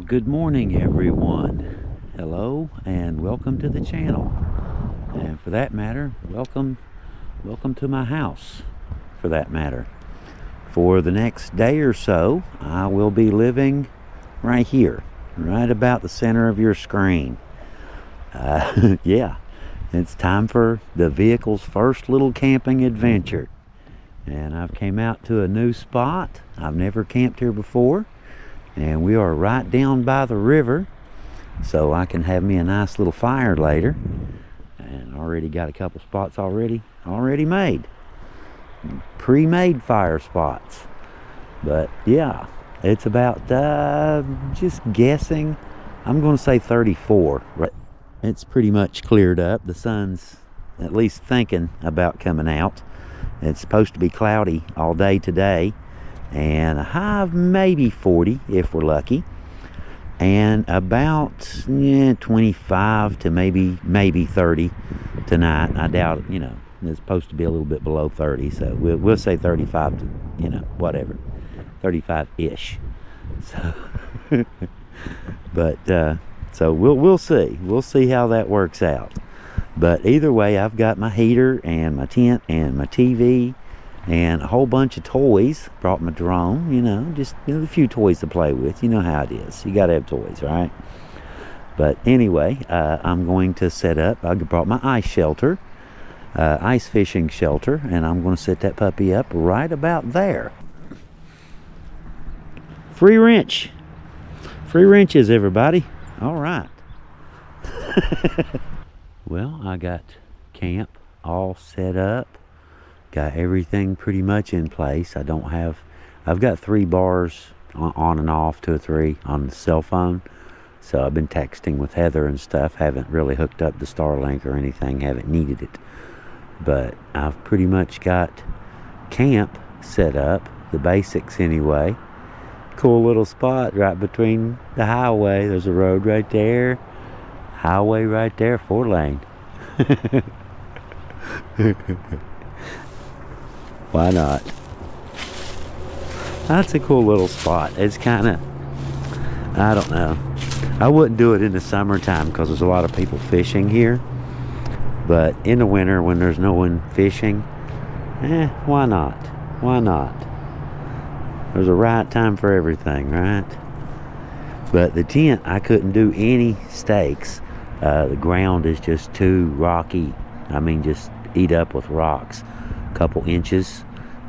Well, good morning, everyone. Hello, and welcome to the channel. And for that matter, welcome to my house, for that matter. For the next day or so, I will be living right here, right about the center of your screen. Yeah, it's time for the vehicle's first little camping adventure. And I've came out to a new spot. I've never camped here before. And we are right down by the river, so I can have me a nice little fire later. And already got a couple spots already made. Pre-made fire spots. But yeah, it's about, just guessing, I'm going to say 34. It's pretty much cleared up. The sun's at least thinking about coming out. It's supposed to be cloudy all day today, and a high of maybe 40 if we're lucky, and about 25 to maybe 30 tonight. I doubt it. It's supposed to be a little bit below 30, so we'll say 35 to whatever, 35-ish. So but so we'll see how that works out. But either way, I've got my heater and my tent and my TV and a whole bunch of toys. Brought my drone, just a few toys to play with. You know how it is. You got to have toys, right? But anyway, I'm going to set up. I brought my ice shelter, ice fishing shelter, and I'm going to set that puppy up right about there. Free wrench. Free wrenches, everybody. All right. Well, I got camp all set up. Got everything pretty much in place. I've got 3 bars on and off, 2 or 3 on the cell phone. So I've been texting with Heather and stuff. Haven't really hooked up the Starlink or anything. Haven't needed it. But I've pretty much got camp set up. The basics anyway. Cool little spot right between the highway. There's a road right there. Highway right there, 4-lane. Why not? That's a cool little spot. It's kind of, I don't know. I wouldn't do it in the summertime because there's a lot of people fishing here. But in the winter when there's no one fishing, why not? Why not? There's a right time for everything, right? But the tent, I couldn't do any stakes. The ground is just too rocky. I mean, just eat up with rocks. A couple inches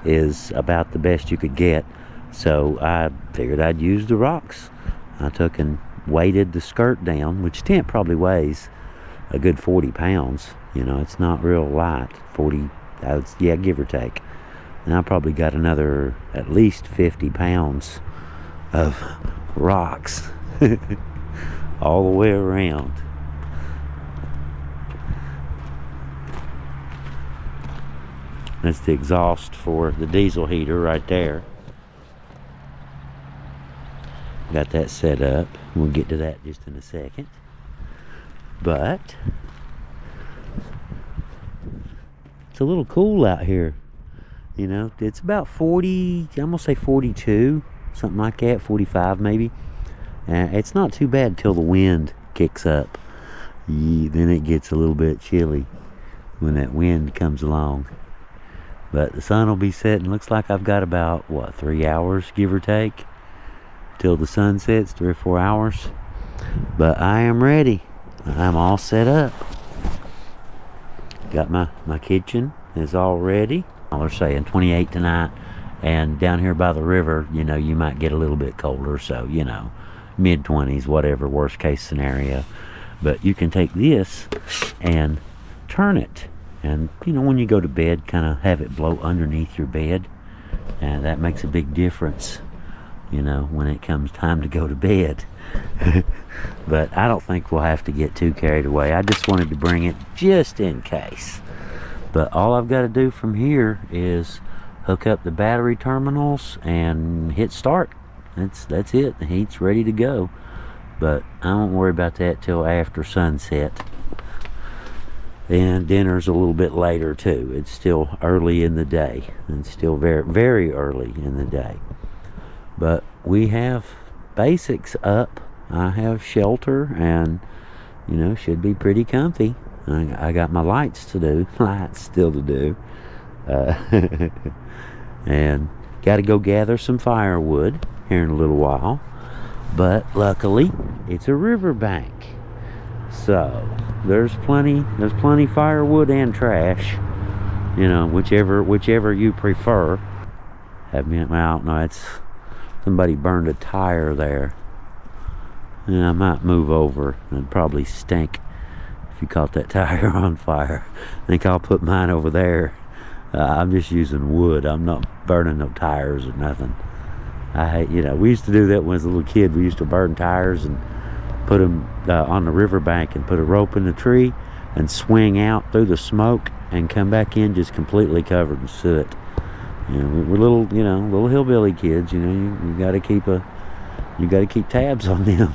is about the best you could get. So I figured I'd use the rocks. I took and weighted the skirt down, which tent probably weighs a good 40 pounds. It's not real light. 40, yeah, give or take. And I probably got another at least 50 pounds of rocks all the way around. That's the exhaust for the diesel heater right there. Got that set up. We'll get to that just in a second. But it's a little cool out here. It's about 40, I'm gonna say 42, something like that, 45 maybe. It's not too bad till the wind kicks up. Then it gets a little bit chilly when that wind comes along. But the sun will be setting. Looks like I've got about, 3 hours, give or take, till the sun sets, 3 or 4 hours. But I am ready. I'm all set up. Got my kitchen is all ready. They're saying 28 tonight. And down here by the river, you might get a little bit colder. So, mid-20s, whatever, worst case scenario. But you can take this and turn it. And, when you go to bed, kind of have it blow underneath your bed. And that makes a big difference, when it comes time to go to bed. But I don't think we'll have to get too carried away. I just wanted to bring it just in case. But all I've got to do from here is hook up the battery terminals and hit start. That's it. The heat's ready to go. But I won't worry about that till after sunset. And dinner's a little bit later too. It's still early in the day. It's still very, very early in the day. But we have basics up. I have shelter, and you know, should be pretty comfy. I got my lights still to do, and got to go gather some firewood here in a little while. But luckily, it's a riverbank, so there's plenty firewood and trash. You know, whichever you prefer. Well, no, it's somebody burned a tire there. And I might move over. It'd probably stink if you caught that tire on fire. I think I'll put mine over there. I'm just using wood. I'm not burning no tires or nothing. You know, we used to do that when I was a little kid. We used to burn tires and put them on the riverbank and put a rope in the tree and swing out through the smoke and come back in just completely covered in soot. You know, we're little hillbilly kids. You know, you got to keep tabs on them.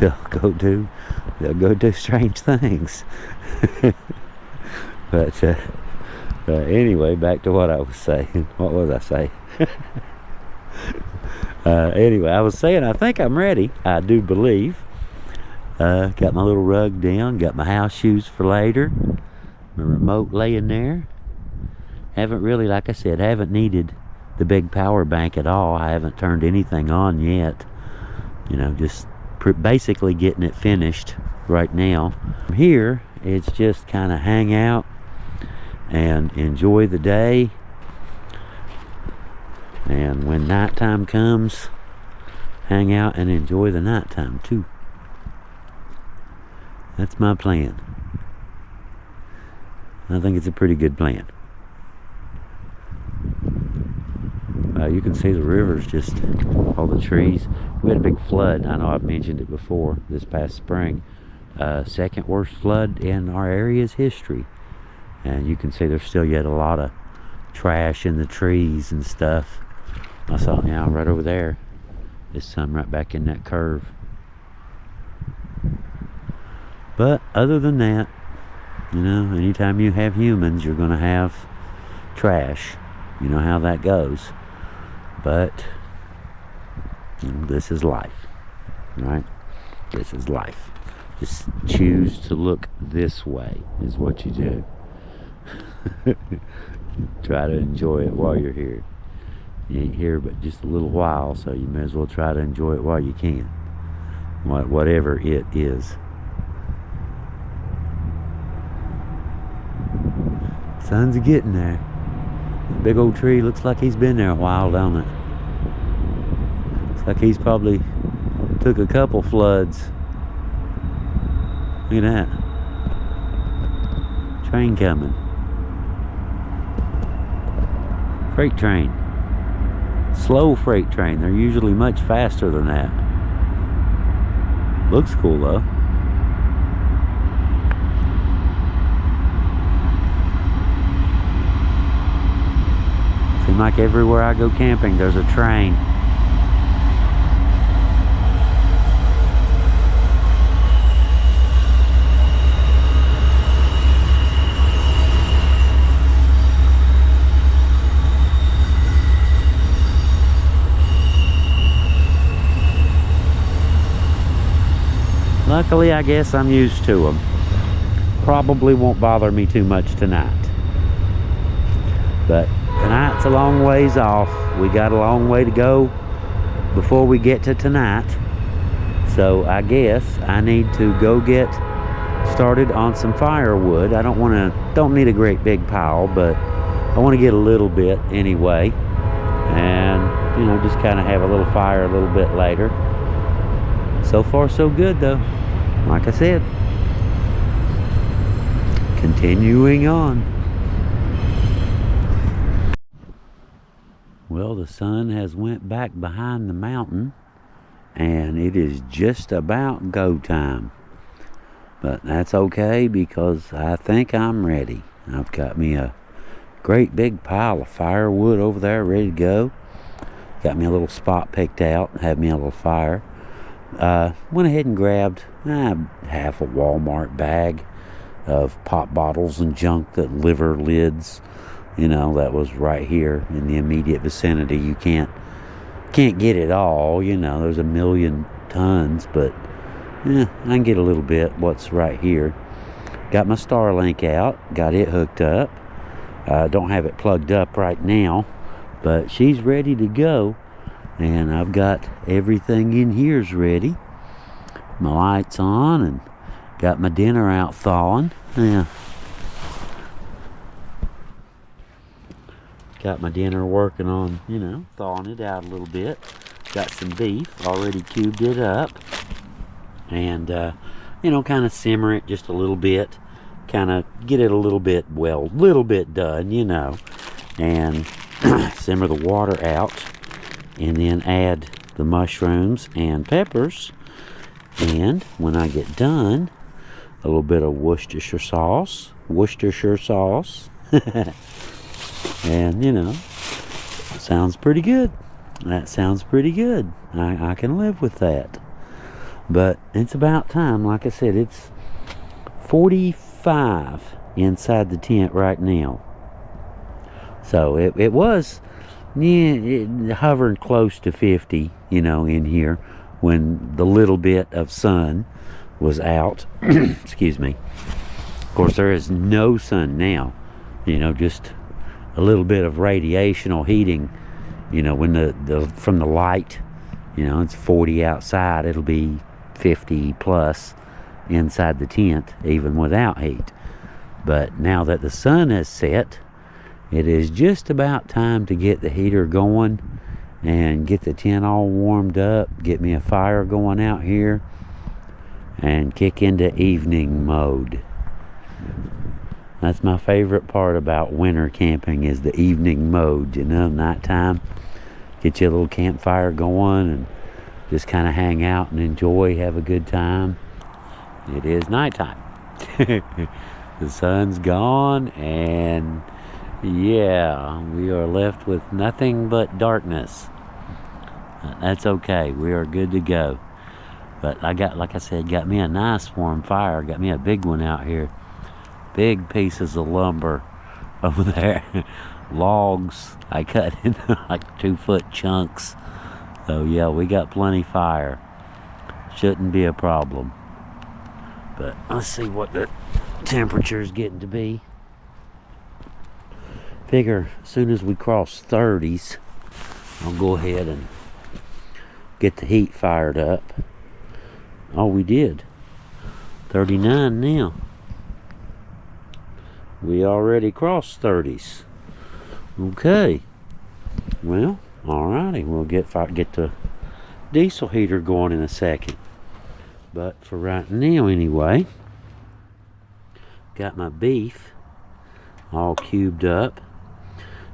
They'll go do strange things. But anyway, back to what I was saying. What was I saying? Anyway, I was saying I think I'm ready. I do believe. Got my little rug down. Got my house shoes for later. My remote laying there. Haven't really, like I said, haven't needed the big power bank at all. I haven't turned anything on yet. You know, just basically getting it finished right now. Here, it's just kind of hang out and enjoy the day. And when nighttime comes, hang out and enjoy the nighttime too. That's my plan. I think it's a pretty good plan. You can see the rivers, just all the trees. We had a big flood. I know I've mentioned it before, this past spring. Second worst flood in our area's history. And you can see there's still yet a lot of trash in the trees and stuff. I saw it now right over there. There's some right back in that curve. But other than that, you know, anytime you have humans, you're going to have trash. You know how that goes. But you know, this is life, right? This is life. Just choose to look this way is what you do. Try to enjoy it while you're here. You ain't here but just a little while, so you may as well try to enjoy it while you can. Whatever it is. Sun's getting there. Big old tree looks like he's been there a while, don't it? Looks like he's probably took a couple floods. Look at that. Train coming. Freight train. Slow freight train. They're usually much faster than that. Looks cool though. Seems like everywhere I go camping, there's a train. Luckily, I guess I'm used to them. Probably won't bother me too much tonight. But tonight's a long ways off. We got a long way to go before we get to tonight. So I guess I need to go get started on some firewood. I don't need a great big pile, but I want to get a little bit anyway. And, you know, just kind of have a little fire a little bit later. So far, so good, though. Like I said, continuing on. Well, the sun has went back behind the mountain, and it is just about go time. But that's okay, because I think I'm ready. I've got me a great big pile of firewood over there ready to go. Got me a little spot picked out, had me a little fire. Went ahead and grabbed half a Walmart bag of pop bottles and junk, that liver lids, you know, that was right here in the immediate vicinity. You can't get it all, you know. There's a million tons, but I can get a little bit what's right here. Got my Starlink out, got it hooked up. Don't have it plugged up right now, but she's ready to go. And I've got everything in here's ready. My lights on and got my dinner out thawing. Yeah. Got my dinner working on, thawing it out a little bit. Got some beef, already cubed it up. And, kind of simmer it just a little bit. Kind of get it a little bit done, And simmer the water out. And then add the mushrooms and peppers. And when I get done, a little bit of Worcestershire sauce. And, sounds pretty good. That sounds pretty good. I can live with that. But it's about time. Like I said, it's 45 inside the tent right now. So it was hovering close to 50, in here when the little bit of sun was out. Excuse me. Of course, there is no sun now. Just a little bit of radiational heating. When the from the light, it's 40 outside, it'll be 50 plus inside the tent, even without heat. But now that the sun has set, it is just about time to get the heater going and get the tent all warmed up, get me a fire going out here, and kick into evening mode. That's my favorite part about winter camping, is the evening mode, nighttime. Get you a little campfire going and just kind of hang out and enjoy, have a good time. It is nighttime. The sun's gone, and yeah, we are left with nothing but darkness. That's okay. We are good to go. But like I said, got me a nice warm fire. Got me a big one out here. Big pieces of lumber over there. Logs I cut into like 2-foot chunks. So yeah, we got plenty fire. Shouldn't be a problem. But let's see what the temperature is getting to be. Figure as soon as we cross 30s, I'll go ahead and get the heat fired up. Oh, we did. 39 now. We already crossed 30s. Okay. Well, alrighty. We'll get the diesel heater going in a second. But for right now, anyway, got my beef all cubed up.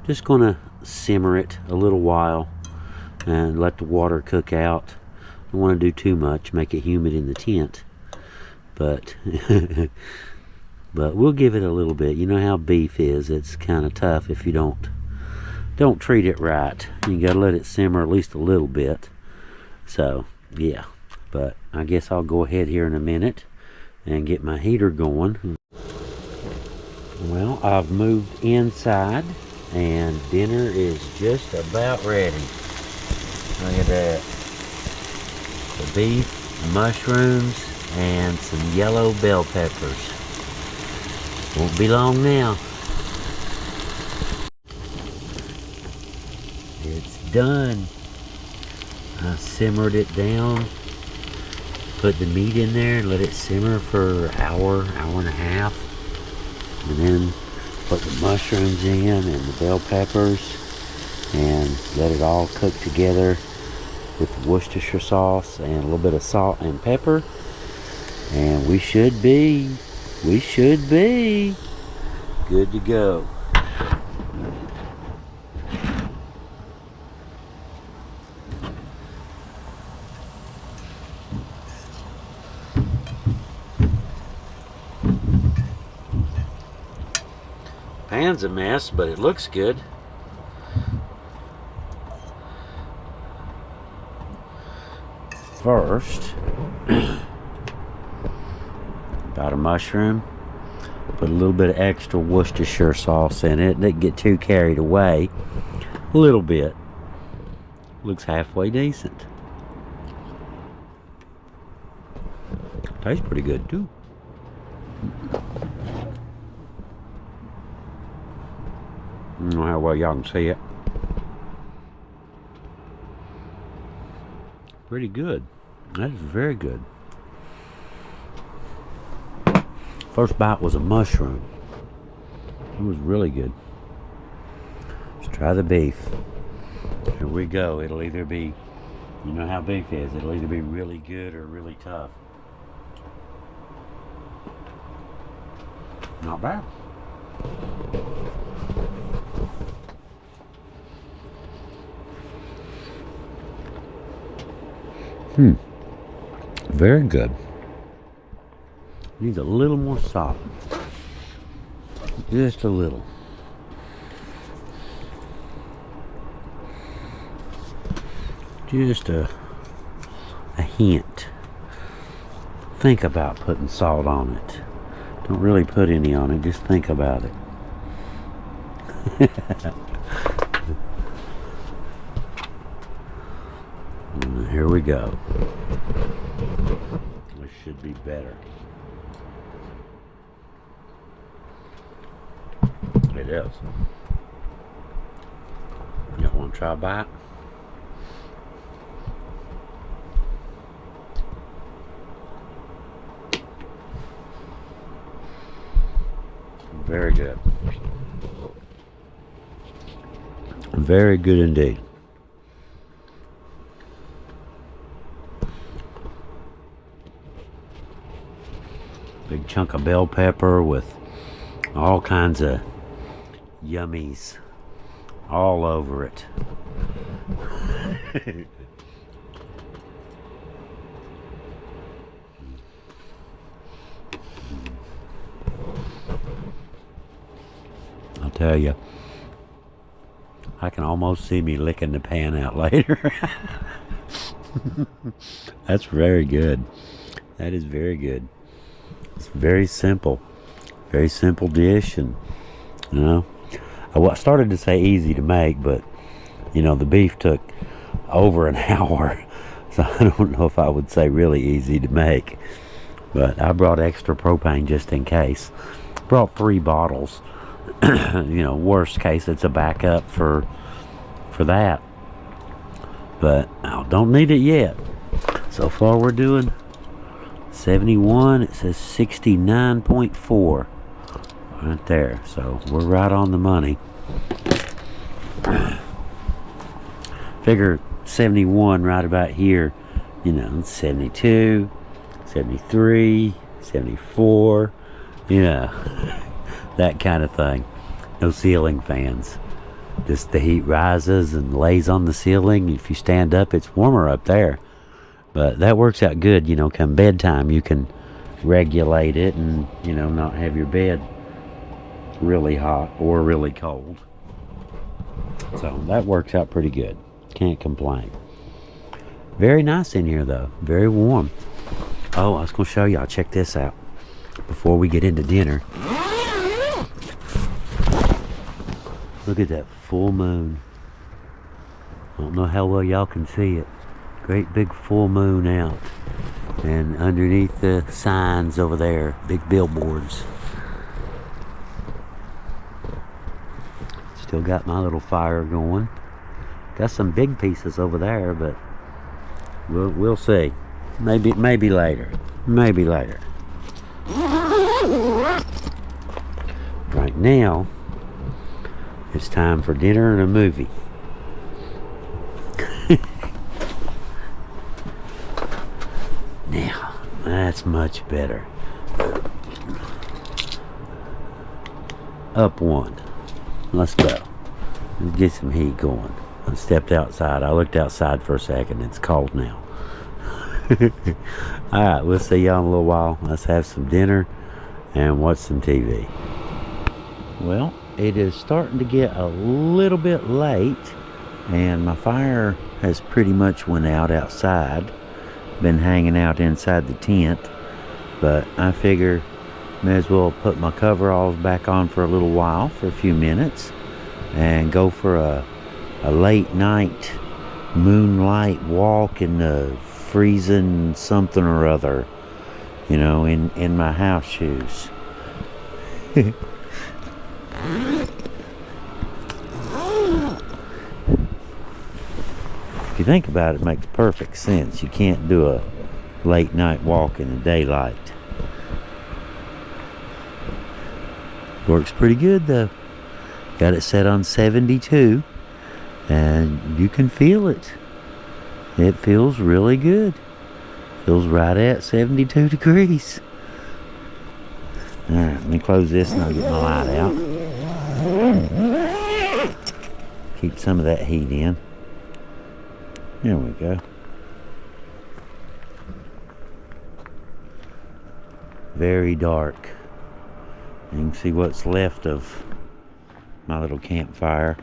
Just gonna simmer it a little while and let the water cook out. Don't want to do too much, make it humid in the tent. But but we'll give it a little bit. You know how beef is. It's kind of tough if you don't treat it right. You gotta let it simmer at least a little bit. So yeah, but I guess I'll go ahead here in a minute and get my heater going. Well, I've moved inside and dinner is just about ready. Look at that. The beef, mushrooms, and some yellow bell peppers. Won't be long now. It's done. I simmered it down, put the meat in there and let it simmer for an hour and a half, and then put the mushrooms in and the bell peppers and let it all cook together with the Worcestershire sauce and a little bit of salt and pepper, and we should be good to go. Pan's a mess, but it looks good. First, got a mushroom, put a little bit of extra Worcestershire sauce in it. Didn't get too carried away. A little bit. Looks halfway decent. Tastes pretty good too. I don't know how well y'all can see it. Pretty good. That is very good. First bite was a mushroom. It was really good. Let's try the beef. Here we go. It'll either be, you know how beef is, it'll either be really good or really tough. Not bad. Very good. Needs a little more salt. Just a little. Just a hint. Think about putting salt on it. Don't really put any on it, just think about it. Here we go. This should be better. It is. You want to try a bite? Very good. Very good indeed. Big chunk of bell pepper with all kinds of yummies all over it. I'll tell you, I can almost see me licking the pan out later. That's very good. That is very good. It's very simple dish, and you know, I started to say easy to make, but you know, the beef took over an hour, so I don't know if I would say really easy to make. But I brought extra propane just in case. Brought 3 bottles. You know, worst case, it's a backup for that. But I don't need it yet. So far we're doing 71. It says 69.4 right there. So we're right on the money. Figure 71 right about here. You know, 72, 73, 74. You know, that kind of thing. No ceiling fans. Just the heat rises and lays on the ceiling. If you stand up, it's warmer up there. But that works out good, you know, come bedtime you can regulate it and, you know, not have your bed really hot or really cold. So that works out pretty good. Can't complain. Very nice in here though. Very warm. Oh, I was going to show y'all. Check this out before we get into dinner. Look at that full moon. I don't know how well y'all can see it. Great big full moon out. And underneath the signs over there, big billboards. Still got my little fire going. Got some big pieces over there, but we'll see. Maybe later. Maybe later. Right now, it's time for dinner and a movie. Now, that's much better. Up one. Let's go. Let's get some heat going. I stepped outside. I looked outside for a second. It's cold now. Alright, we'll see y'all in a little while. Let's have some dinner and watch some TV. Well, it is starting to get a little bit late, and my fire has pretty much went out outside. Been hanging out inside the tent, but I figure may as well put my coveralls back on for a little while, for a few minutes, and go for a late night moonlight walk in the freezing something or other. you know, in my house shoes. If you think about it, it makes perfect sense. You can't do a late night walk in the daylight. Works pretty good though. Got it set on 72 and you can feel it. It feels really good. Feels right at 72 degrees. Alright, let me close this and I'll get my light out. Keep some of that heat in. There we go. Very dark. You can see what's left of my little campfire.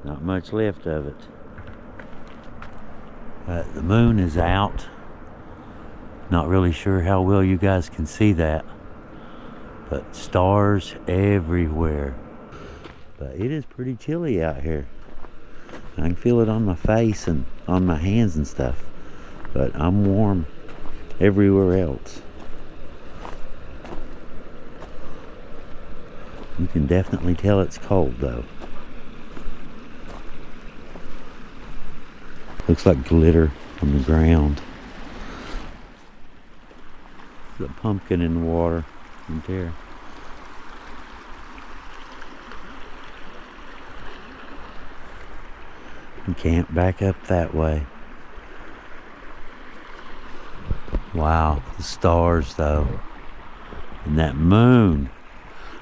Not much left of it. The moon is out. Not really sure how well you guys can see that. But stars everywhere. But it is pretty chilly out here. I can feel it on my face and on my hands and stuff. But I'm warm everywhere else. You can definitely tell it's cold though. Looks like glitter on the ground. There's a pumpkin in the water right there. You can't back up that way. Wow, the stars though. And that moon.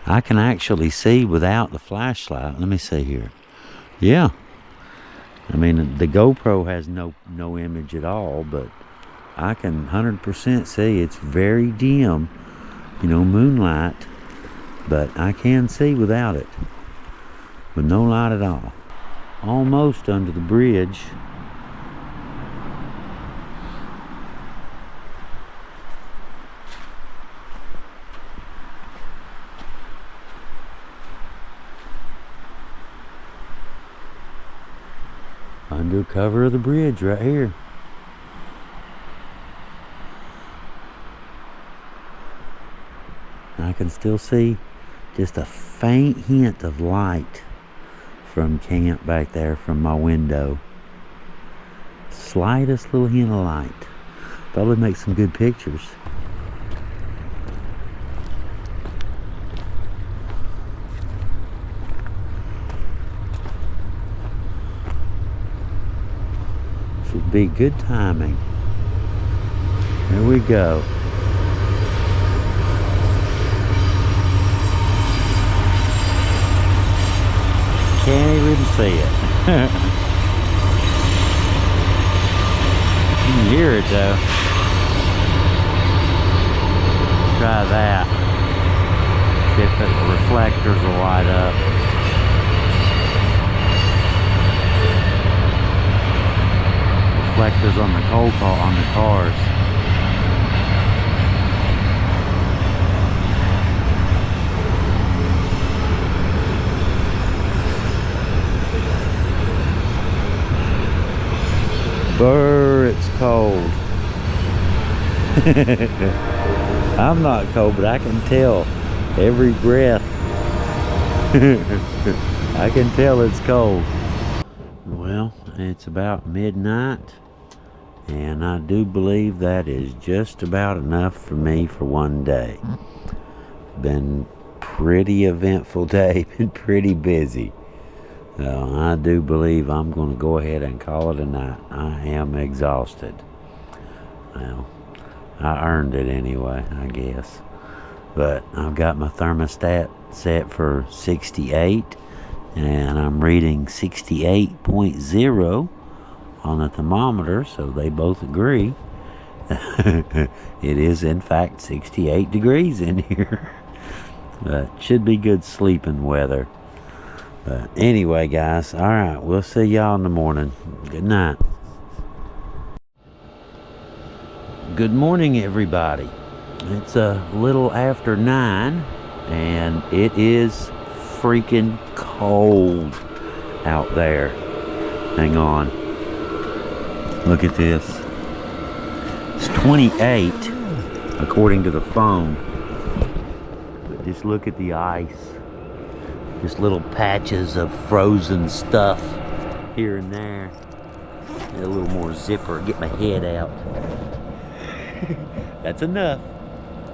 I can actually see without the flashlight. Let me see here. Yeah. I mean, the GoPro has no image at all, but I can 100% see. It's very dim, you know, moonlight, but I can see without it, with no light at all. Almost under the bridge. Under cover of the bridge right here. I can still see just a faint hint of light from camp back there from my window. Slightest little hint of light. Probably make some good pictures. Would be good timing. There we go. Can't even see it. You can hear it though. Try that. See if the reflectors will light up. Reflectors on the on the cars. Brr, it's cold. I'm not cold, but I can tell every breath. I can tell it's cold. Well, it's about midnight. And I do believe that is just about enough for me for one day. Been pretty eventful day, been pretty busy. So I do believe I'm going to go ahead and call it a night. I am exhausted. Well, I earned it anyway, I guess. But I've got my thermostat set for 68, and I'm reading 68.0. on the thermometer, so they both agree. It is in fact 68 degrees in here. But should be good sleeping weather. But anyway guys, alright, we'll see y'all in the morning. Good night. Good morning everybody. It's a little after 9 and it is freaking cold out there. Hang on. Look at this. It's 28 according to the phone. But just look at the ice. Just little patches of frozen stuff here and there. Get a little more zipper, get my head out. That's enough.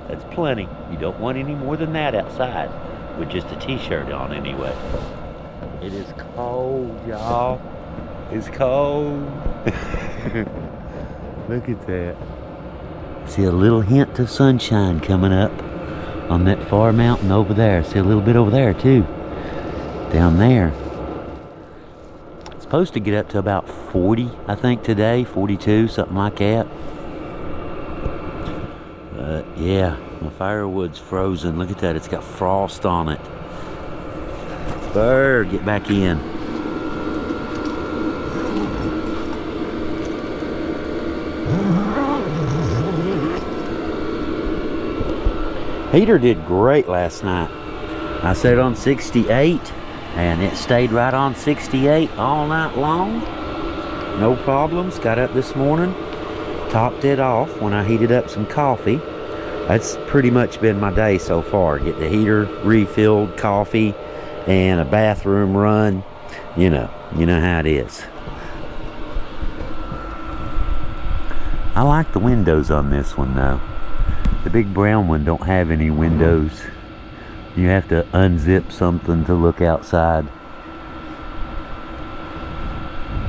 That's plenty. You don't want any more than that outside with just a t-shirt on anyway. It is cold, y'all. It's cold. Look at that. See a little hint of sunshine coming up on that far mountain over there. See a little bit over there too. Down there. It's supposed to get up to about 40, I think today, 42, something like that. Yeah, my firewood's frozen. Look at that, it's got frost on it. Bird, get back in. Heater did great last night. I set it on 68 and it stayed right on 68 all night long. No problems. Got up this morning, topped it off when I heated up some coffee. That's pretty much been my day so far. Get the heater refilled, coffee, and a bathroom run. You know how it is. I like the windows on this one though. The big brown one don't have any windows. You have to unzip something to look outside.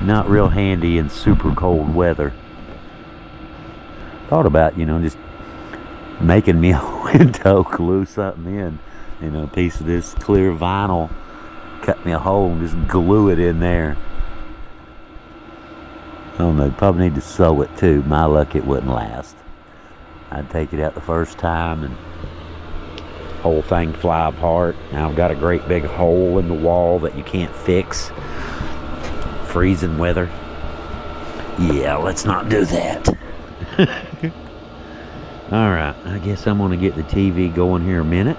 Not real handy in super cold weather. Thought about, just making me a window, glue something in. A piece of this clear vinyl. Cut me a hole and just glue it in there. I don't know, probably need to sew it too. My luck, it wouldn't last. I'd take it out the first time and whole thing fly apart. Now I've got a great big hole in the wall that you can't fix. Freezing weather. Yeah, let's not do that. Alright, I guess I'm gonna get the TV going here a minute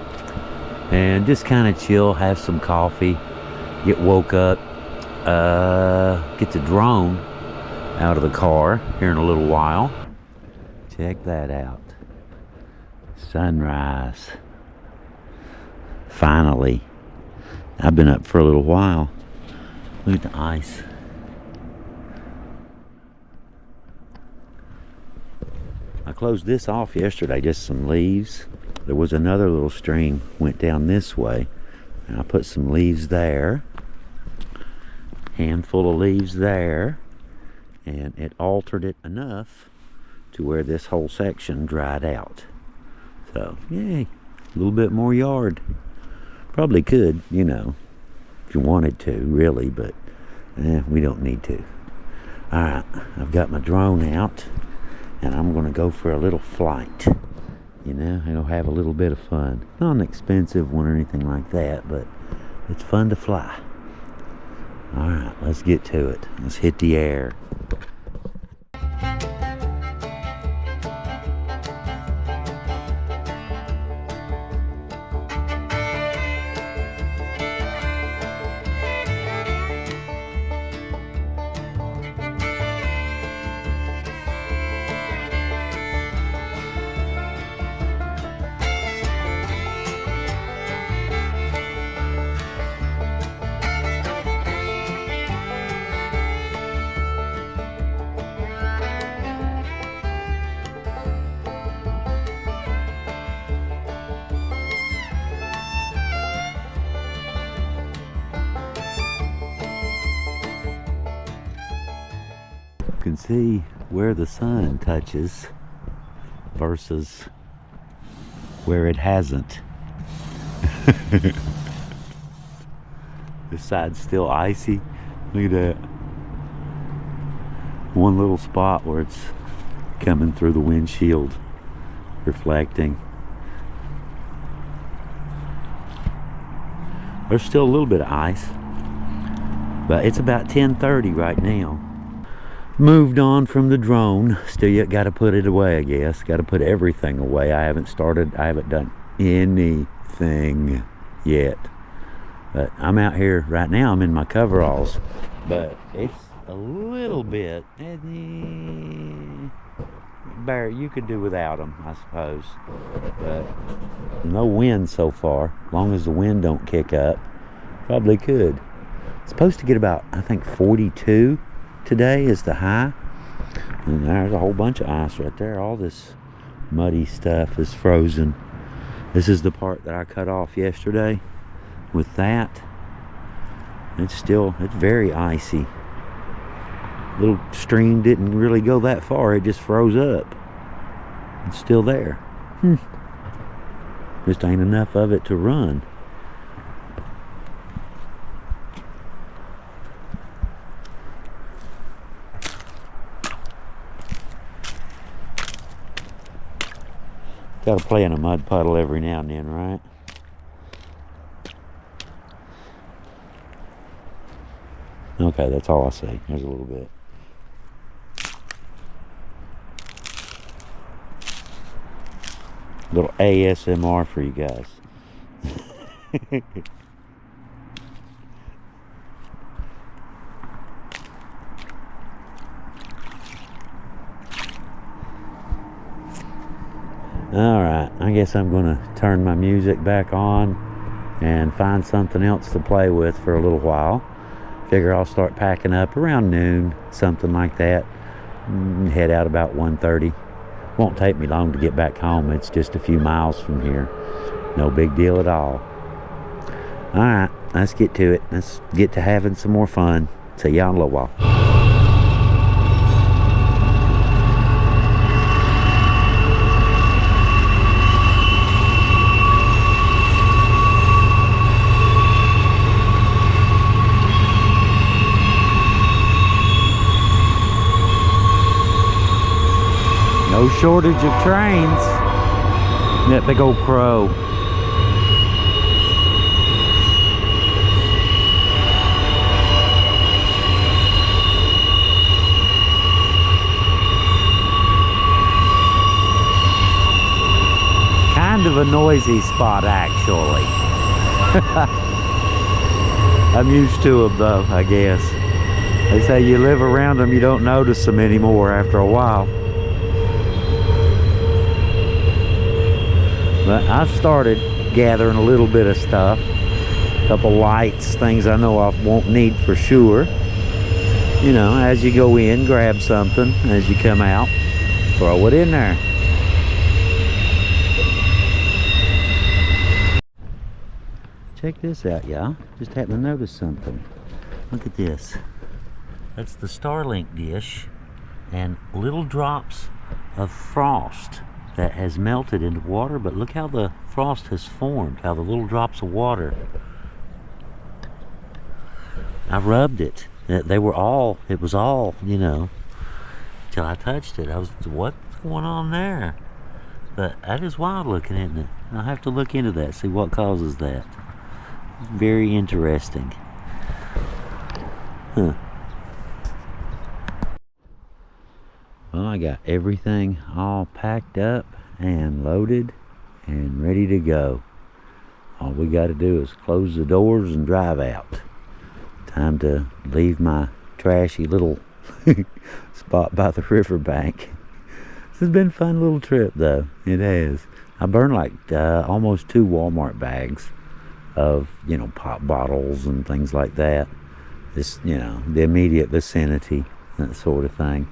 and just kind of chill, have some coffee, get woke up, get the drone out of the car here in a little while. Check that out. Sunrise. Finally. I've been up for a little while. Look at the ice. I closed this off yesterday, just some leaves. There was another little stream went down this way, and I put some leaves there. Handful of leaves there, and it altered it enough to where this whole section dried out. So, yay, a little bit more yard. Probably could, if you wanted to, really, but we don't need to. Alright, I've got my drone out, and I'm going to go for a little flight. I'll have a little bit of fun. Not an expensive one or anything like that, but it's fun to fly. Alright, let's get to it. Let's hit the air. You can see where the sun touches versus where it hasn't. This side's still icy. Look at that. One little spot where it's coming through the windshield, reflecting. There's still a little bit of ice, but it's about 10:30 right now. Moved on from the drone. Still yet got to put it away, I guess. Got to put everything away. I haven't done anything yet. But I'm out here right now. I'm in my coveralls, but it's a little bit you could do without them, I suppose. But no wind so far. As long as the wind don't kick up, probably could. It's supposed to get about, I think, 42 today is the high. And there's a whole bunch of ice right there. All this muddy stuff is frozen. This is the part that I cut off yesterday. With that, it's very icy. Little stream didn't really go that far. It just froze up. It's still there. Just ain't enough of it to run. Gotta play in a mud puddle every now and then, right? Okay, that's all I see. There's a little bit. Little ASMR for you guys. Alright, I guess I'm going to turn my music back on and find something else to play with for a little while. Figure I'll start packing up around noon, something like that. Head out about 1:30. Won't take me long to get back home. It's just a few miles from here. No big deal at all. Alright, let's get to it. Let's get to having some more fun. See y'all in a little while. No shortage of trains. That big old crow. Kind of a noisy spot, actually. I'm used to them though, I guess. They say you live around them, you don't notice them anymore after a while. But I've started gathering a little bit of stuff. A couple lights, things I know I won't need for sure. You know, as you go in, grab something. As you come out, throw it in there. Check this out, y'all. Just happened to notice something. Look at this. That's the Starlink dish. And little drops of frost that has melted into water, but look how the frost has formed, how the little drops of water. I rubbed it. It was all, you know, till I touched it. I was, what's going on there? But that is wild looking, isn't it? I'll have to look into that, see what causes that. Very interesting. Huh. Well, I got everything all packed up and loaded and ready to go. All we got to do is close the doors and drive out. Time to leave my trashy little spot by the riverbank. This has been a fun little trip though. It has. I burned like almost 2 Walmart bags of, you know, pop bottles and things like that. Just, you know, the immediate vicinity, that sort of thing.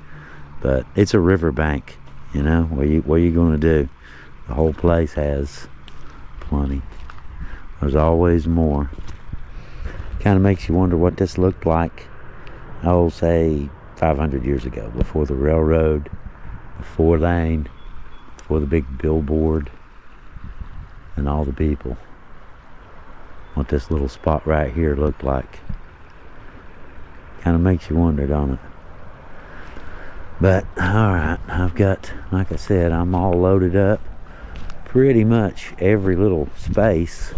But it's a riverbank, you know, what are you going to do? The whole place has plenty. There's always more. Kind of makes you wonder what this looked like, oh, say 500 years ago, before the railroad, the 4-lane, before the big billboard, and all the people. What this little spot right here looked like. Kind of makes you wonder, don't it? But, alright, I've got, like I said, I'm all loaded up. Pretty much every little space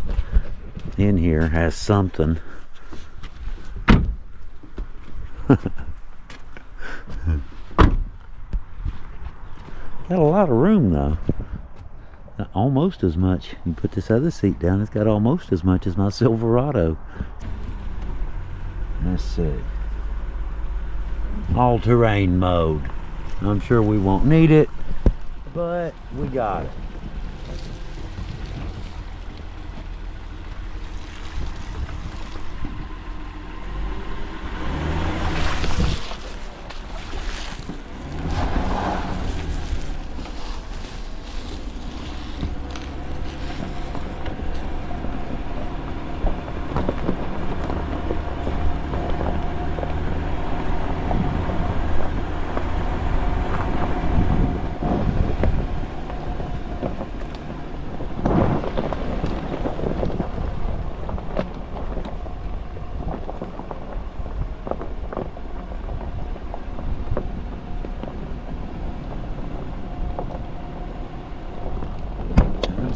in here has something. Got a lot of room though. Almost as much. You put this other seat down, it's got almost as much as my Silverado. Let's see. All-terrain mode. I'm sure we won't need it. but we got it.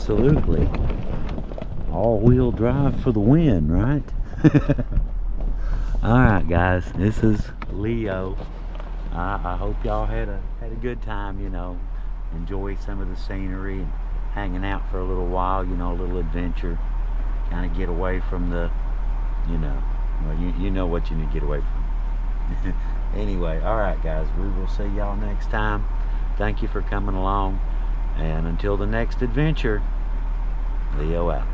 Absolutely. All-wheel drive for the win, right? Alright guys, this is Leo. I hope y'all had a good time, you know. Enjoy some of the scenery and hanging out for a little while, you know, a little adventure. Kind of get away from the, you know, well, you know what you need to get away from. Anyway, alright guys, we will see y'all next time. Thank you for coming along. And until the next adventure, Leo out.